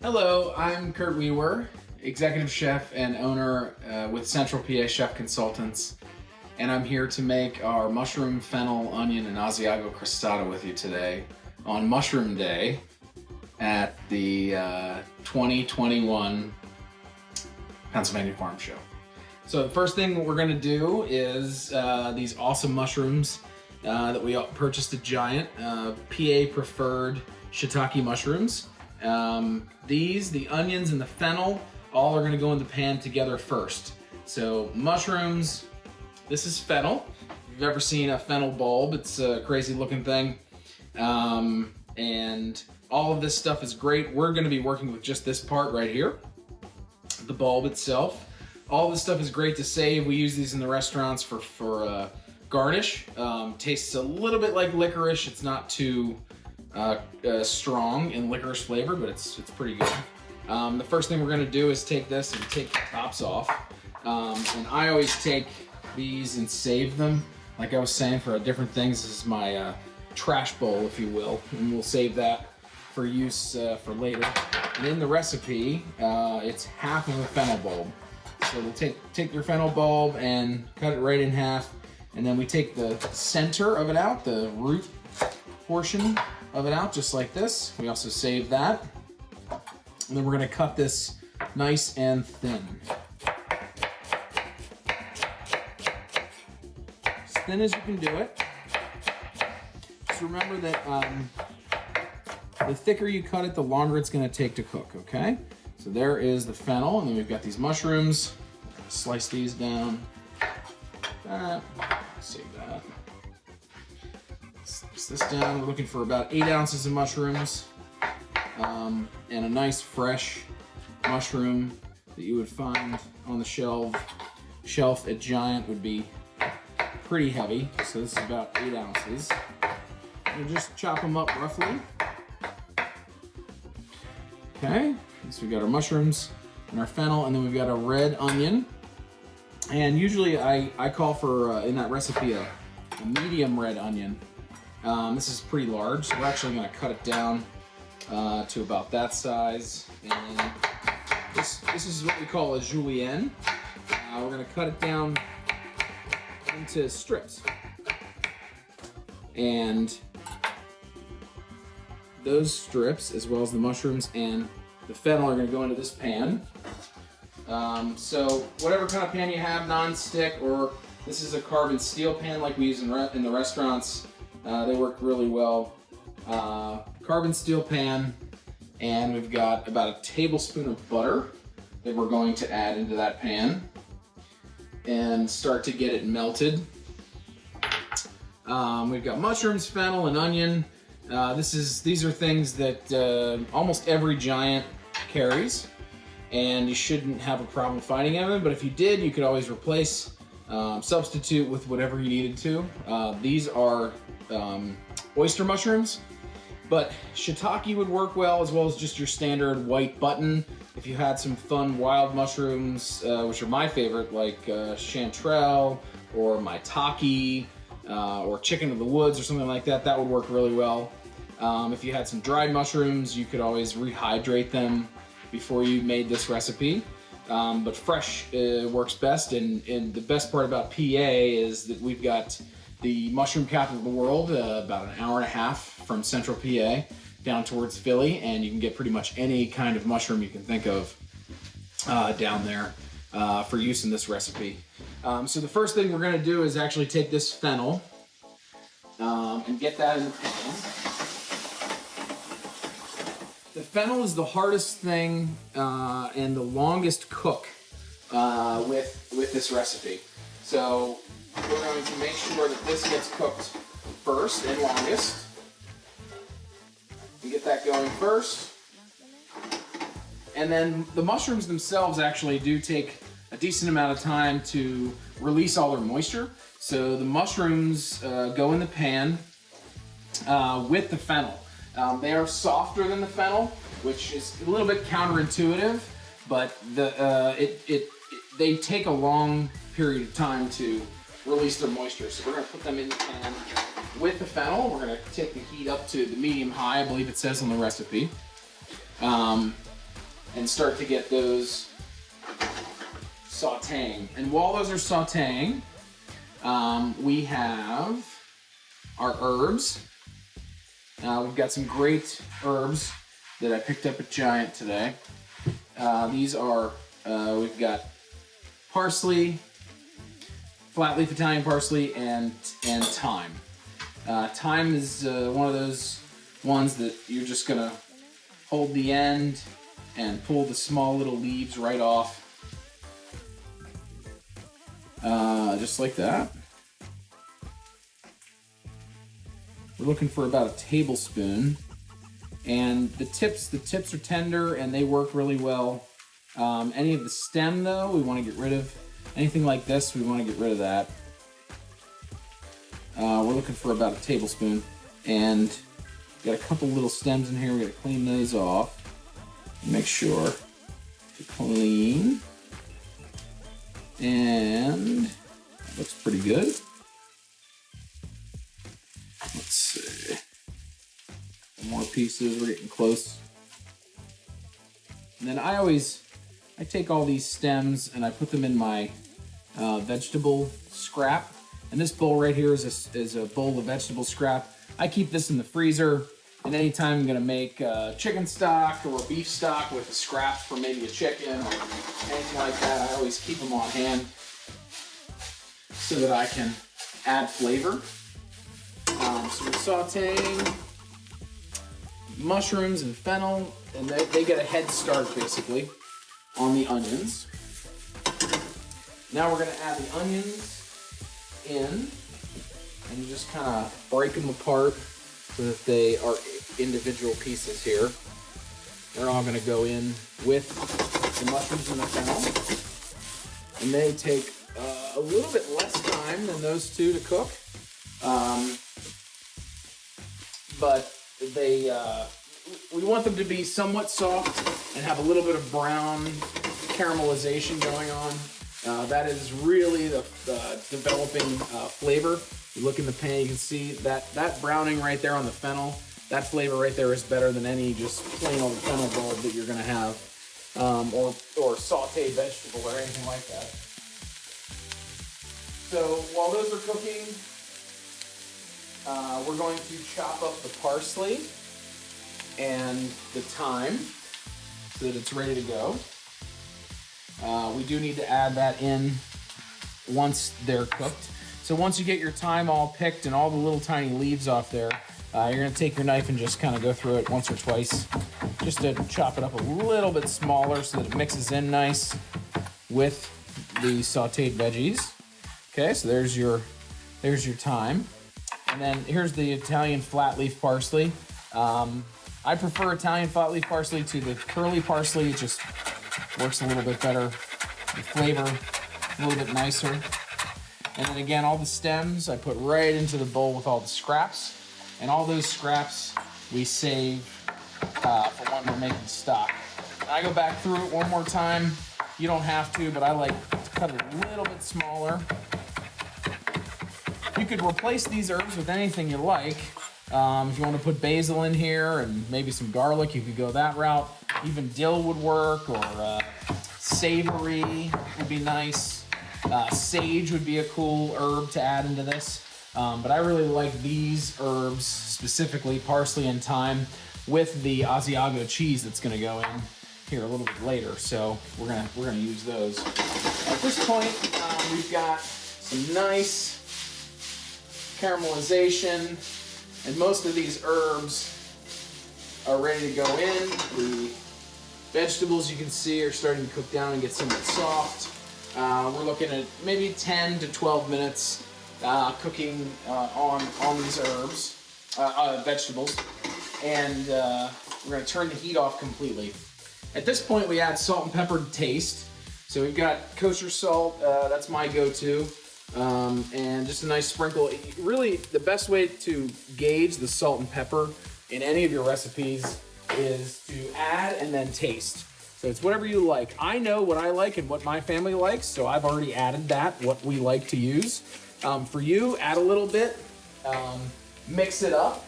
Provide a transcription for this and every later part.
Hello, I'm Kurt Wewer, executive chef and owner with Central PA Chef Consultants, and I'm here to make our mushroom, fennel, onion, and Asiago crostata with you today on Mushroom Day at the 2021 Pennsylvania Farm Show. So the first thing we're going to do is these awesome mushrooms that we purchased at Giant, PA preferred shiitake mushrooms. The onions and the fennel, all are going to go in the pan together first. So mushrooms, this is fennel. If you've ever seen a fennel bulb, it's a crazy looking thing. And all of this stuff is great. We're going to be working with just this part right here, the bulb itself. All this stuff is great to save. We use these in the restaurants for garnish. Tastes a little bit like licorice. It's not too strong in licorice flavor, but it's pretty good. The first thing we're going to do is take this and take the tops off. And I always take these and save them. Like I was saying, for different things. This is my trash bowl, if you will, and we'll save that for use for later. And in the recipe, it's half of a fennel bulb. So we'll take your fennel bulb and cut it right in half, and then we take the center of it out, the root portion of it out, just like this. We also save that. And then we're gonna cut this nice and thin. As thin as you can do it. Just remember that the thicker you cut it, the longer it's gonna take to cook, okay? So there is the fennel, and then we've got these mushrooms. Slice these down. Save that. Slice this down. We're looking for about 8 ounces of mushrooms, and a nice fresh mushroom that you would find on the shelf at Giant would be pretty heavy. So this is about 8 ounces. We'll just chop them up roughly. Okay. So we've got our mushrooms and our fennel, and then we've got a red onion. And usually I call for, in that recipe, a medium red onion. This is pretty large, so we're actually going to cut it down to about that size. And this is what we call a julienne. We're going to cut it down into strips. And those strips, as well as the mushrooms and the fennel, are going to go into this pan. So whatever kind of pan you have, non-stick, or this is a carbon steel pan like we use in the restaurants, they work really well. Carbon steel pan, and we've got about a tablespoon of butter that we're going to add into that pan and start to get it melted. We've got mushrooms, fennel, and onion. These are things that almost every Giant carries, and you shouldn't have a problem finding them. But if you did, you could always replace, substitute with whatever you needed to. These are oyster mushrooms, but shiitake would work well, as well as just your standard white button. If you had some fun wild mushrooms, which are my favorite, like chanterelle or maitake, or chicken of the woods or something like that, that would work really well. If you had some dried mushrooms, you could always rehydrate them before you made this recipe. But fresh works best, and the best part about PA is that we've got the mushroom capital of the world, about an hour and a half from Central PA down towards Philly, and you can get pretty much any kind of mushroom you can think of down there for use in this recipe. So the first thing we're going to do is actually take this fennel and get that in the pan. The fennel is the hardest thing and the longest cook with this recipe. So we're going to make sure that this gets cooked first and longest. We get that going first. And then the mushrooms themselves actually do take a decent amount of time to release all their moisture. So the mushrooms go in the pan with the fennel. They are softer than the fennel, which is a little bit counterintuitive, but they take a long period of time to release their moisture. So we're going to put them in the pan with the fennel. We're going to take the heat up to the medium-high, I believe it says on the recipe. and start to get those sauteing. And while those are sauteing, we have our herbs. We've got some great herbs that I picked up at Giant today. These are, we've got parsley, flat leaf Italian parsley, and thyme. Thyme is one of those ones that you're just gonna hold the end and pull the small little leaves right off. Just like that. We're looking for about a tablespoon. And the tips are tender and they work really well. Any of the stem though, we want to get rid of. Anything like this, we want to get rid of that. We're looking for about a tablespoon. And got a couple little stems in here. We got to clean those off. Make sure to clean. And that looks pretty good. Let's see. Some more pieces, we're getting close. And then I take all these stems and I put them in my vegetable scrap. And this bowl right here is a bowl of vegetable scrap. I keep this in the freezer, and anytime I'm gonna make chicken stock or beef stock with the scraps from maybe a chicken or anything like that, I always keep them on hand so that I can add flavor. So we're sauteing mushrooms and fennel, and they get a head start basically on the onions. Now we're gonna add the onions in, and you just kind of break them apart so that they are individual pieces here. They're all gonna go in with the mushrooms and the fennel, and they take a little bit less time than those two to cook, but we want them to be somewhat soft and have a little bit of brown caramelization going on. That is really the developing flavor. You look in the pan, you can see that browning right there on the fennel. That flavor right there is better than any just plain old fennel bulb that you're gonna have, or sauteed vegetable or anything like that. So while those are cooking, we're going to chop up the parsley and the thyme so that it's ready to go. We do need to add that in once they're cooked. So once you get your thyme all picked and all the little tiny leaves off there, you're gonna take your knife and just kind of go through it once or twice, just to chop it up a little bit smaller so that it mixes in nice with the sauteed veggies. Okay, so there's your thyme. And then here's the Italian flat leaf parsley. I prefer Italian flat leaf parsley to the curly parsley. It just works a little bit better. The flavor a little bit nicer. And then again, all the stems I put right into the bowl with all the scraps. And all those scraps we save for when we're making stock. I go back through it one more time. You don't have to, but I like to cut it a little bit smaller. You could replace these herbs with anything you like. If you want to put basil in here and maybe some garlic, you could go that route. Even dill would work, or savory would be nice. Sage would be a cool herb to add into this. But I really like these herbs, specifically parsley and thyme, with the Asiago cheese that's going to go in here a little bit later. So we're gonna use those. At this point, we've got some nice caramelization, and most of these herbs are ready to go in. The vegetables, you can see, are starting to cook down and get somewhat soft. We're looking at maybe 10 to 12 minutes cooking on these herbs, vegetables, and we're going to turn the heat off completely. At this point, we add salt and pepper to taste. So we've got kosher salt, that's my go-to, and just a nice sprinkle. Really, the best way to gauge the salt and pepper in any of your recipes is to add and then taste. So it's whatever you like. I know what I like and what my family likes, so I've already added that, what we like to use. For you, add a little bit, mix it up,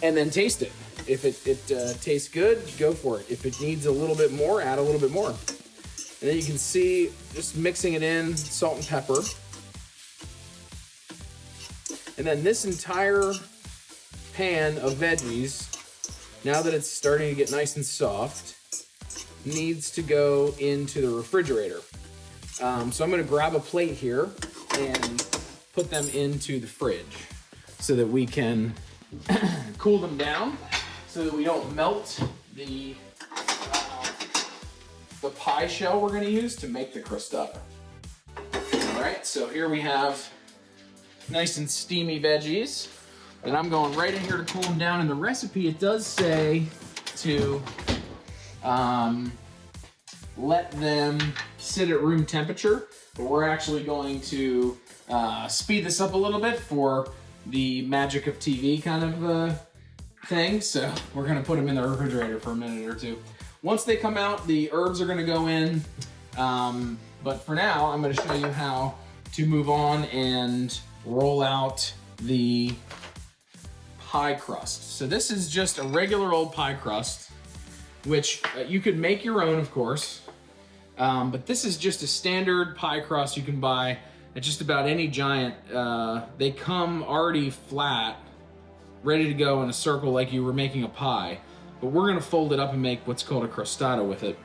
and then taste it. If it tastes good, go for it. If it needs a little bit more, add a little bit more. And then you can see, just mixing it in, salt and pepper. And then this entire pan of veggies, now that it's starting to get nice and soft, needs to go into the refrigerator. So I'm gonna grab a plate here and put them into the fridge so that we can cool them down so that we don't melt the pie shell we're gonna use to make the crostata. All right, so here we have nice and steamy veggies. And I'm going right in here to cool them down. In the recipe, it does say to let them sit at room temperature, but we're actually going to speed this up a little bit for the magic of TV kind of thing. So we're gonna put them in the refrigerator for a minute or two. Once they come out, the herbs are gonna go in. But for now, I'm gonna show you how to move on and roll out the pie crust. So this is just a regular old pie crust, which you could make your own, of course. But this is just a standard pie crust you can buy at just about any Giant. They come already flat, ready to go in a circle like you were making a pie. But we're gonna fold it up and make what's called a crostata with it.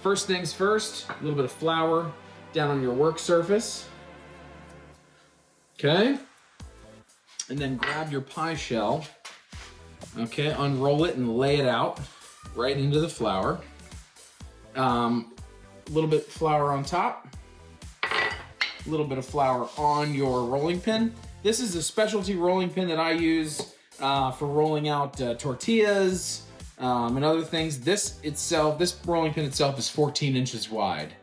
First things first, a little bit of flour down on your work surface. Okay? And then grab your pie shell. Okay, unroll it and lay it out right into the flour. A little bit of flour on top. A little bit of flour on your rolling pin. This is a specialty rolling pin that I use for rolling out tortillas and other things. This rolling pin itself is 14 inches wide.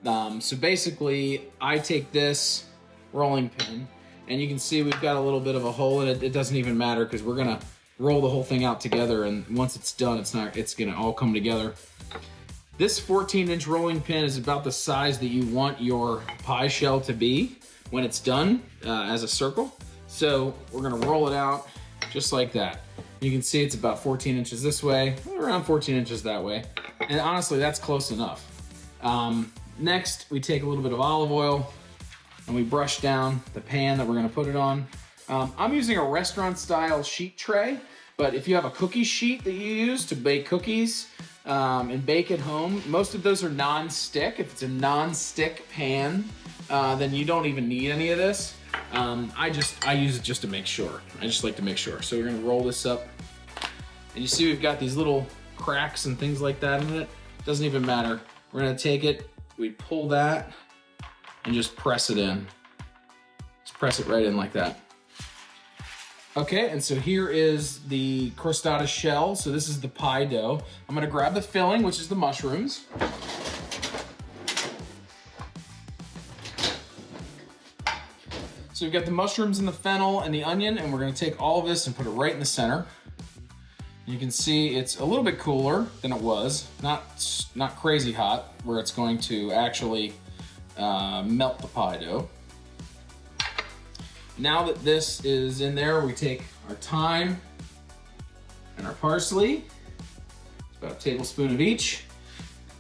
So basically, I take this rolling pin, and you can see we've got a little bit of a hole in it. It doesn't even matter because we're gonna roll the whole thing out together, and once it's done, it's gonna all come together. This 14-inch rolling pin is about the size that you want your pie shell to be when it's done as a circle. So we're gonna roll it out just like that. You can see it's about 14 inches this way, around 14 inches that way. And honestly, that's close enough. Next, we take a little bit of olive oil and we brush down the pan that we're gonna put it on. I'm using a restaurant style sheet tray, but if you have a cookie sheet that you use to bake cookies and bake at home, most of those are non-stick. If it's a non-stick pan, then you don't even need any of this. I use it just to make sure. I just like to make sure. So we're gonna roll this up. And you see we've got these little cracks and things like that in it. Doesn't even matter. We're gonna take it, we pull that, and just press it in. Just press it right in like that. Okay, and so here is the crostata shell. So this is the pie dough. I'm gonna grab the filling, which is the mushrooms. So we've got the mushrooms and the fennel and the onion, and we're gonna take all of this and put it right in the center. You can see it's a little bit cooler than it was, not crazy hot, where it's going to actually melt the pie dough. Now that this is in there, we take our thyme and our parsley. It's about a tablespoon of each.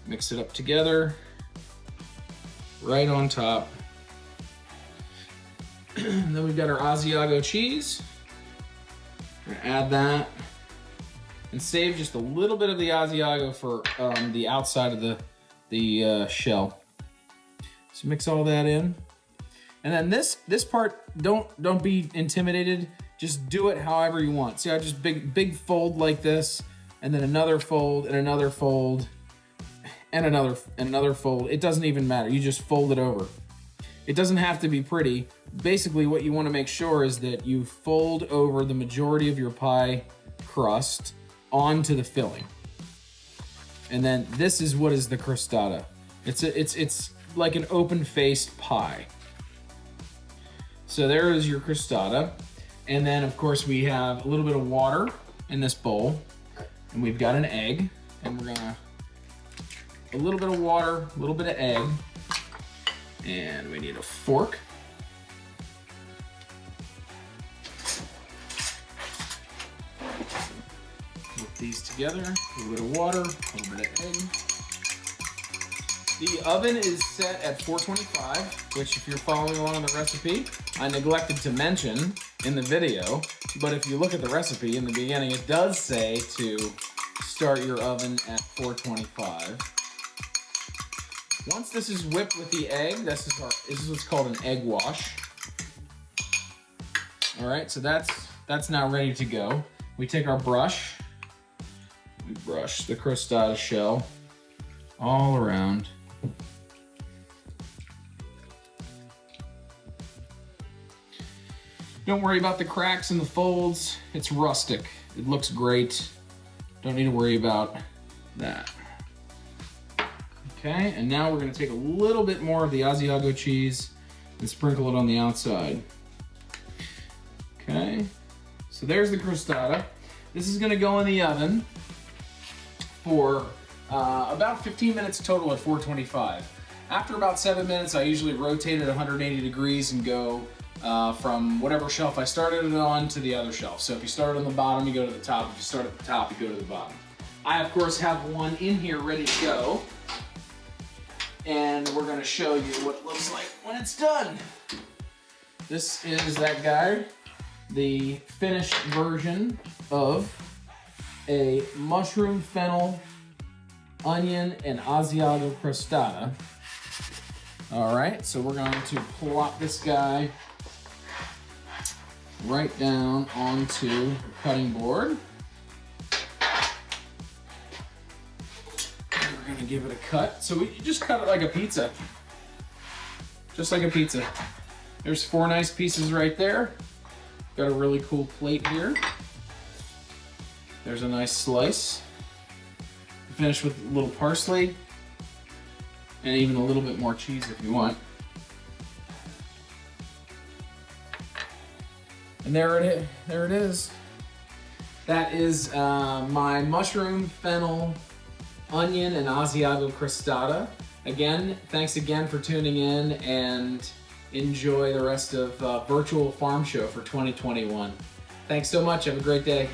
Mix it up together, right on top. Then we've got our Asiago cheese. We're gonna add that and save just a little bit of the Asiago for the outside of the shell. So mix all that in. And then this part, don't be intimidated. Just do it however you want. See, I just big fold like this, and then another fold, and another fold, and another fold. It doesn't even matter. You just fold it over. It doesn't have to be pretty. Basically, what you want to make sure is that you fold over the majority of your pie crust onto the filling. And then this is what is the crostata. It's like an open-faced pie. So there is your crostata. And then of course we have a little bit of water in this bowl, and we've got an egg, and we're gonna, a little bit of water, a little bit of egg, and we need a fork. these together, a little bit of water, a little bit of egg. The oven is set at 425, which if you're following along on the recipe, I neglected to mention in the video, but if you look at the recipe in the beginning, it does say to start your oven at 425. Once this is whipped with the egg, this is what's called an egg wash. All right, so that's now ready to go. We take our brush, we brush the crostata shell all around. Don't worry about the cracks and the folds. It's rustic. It looks great. Don't need to worry about that. Okay, and now we're gonna take a little bit more of the Asiago cheese and sprinkle it on the outside. Okay, so there's the crostata. This is gonna go in the oven for about 15 minutes total at 425. After about 7 minutes, I usually rotate it 180 degrees and go from whatever shelf I started it on to the other shelf. So if you start on the bottom, you go to the top. If you start at the top, you go to the bottom. I, of course, have one in here ready to go. And we're gonna show you what it looks like when it's done. This is that guy, the finished version of a mushroom, fennel, onion, and Asiago crostata. All right, so we're going to plop this guy right down onto the cutting board. And we're gonna give it a cut. So we just cut it like a pizza. Just like a pizza. There's 4 nice pieces right there. Got a really cool plate here. There's a nice slice. Finish with a little parsley and even a little bit more cheese if you want. And there it is. That is my mushroom, fennel, onion, and Asiago crostata. Again, thanks again for tuning in, and enjoy the rest of Virtual Farm Show for 2021. Thanks so much. Have a great day.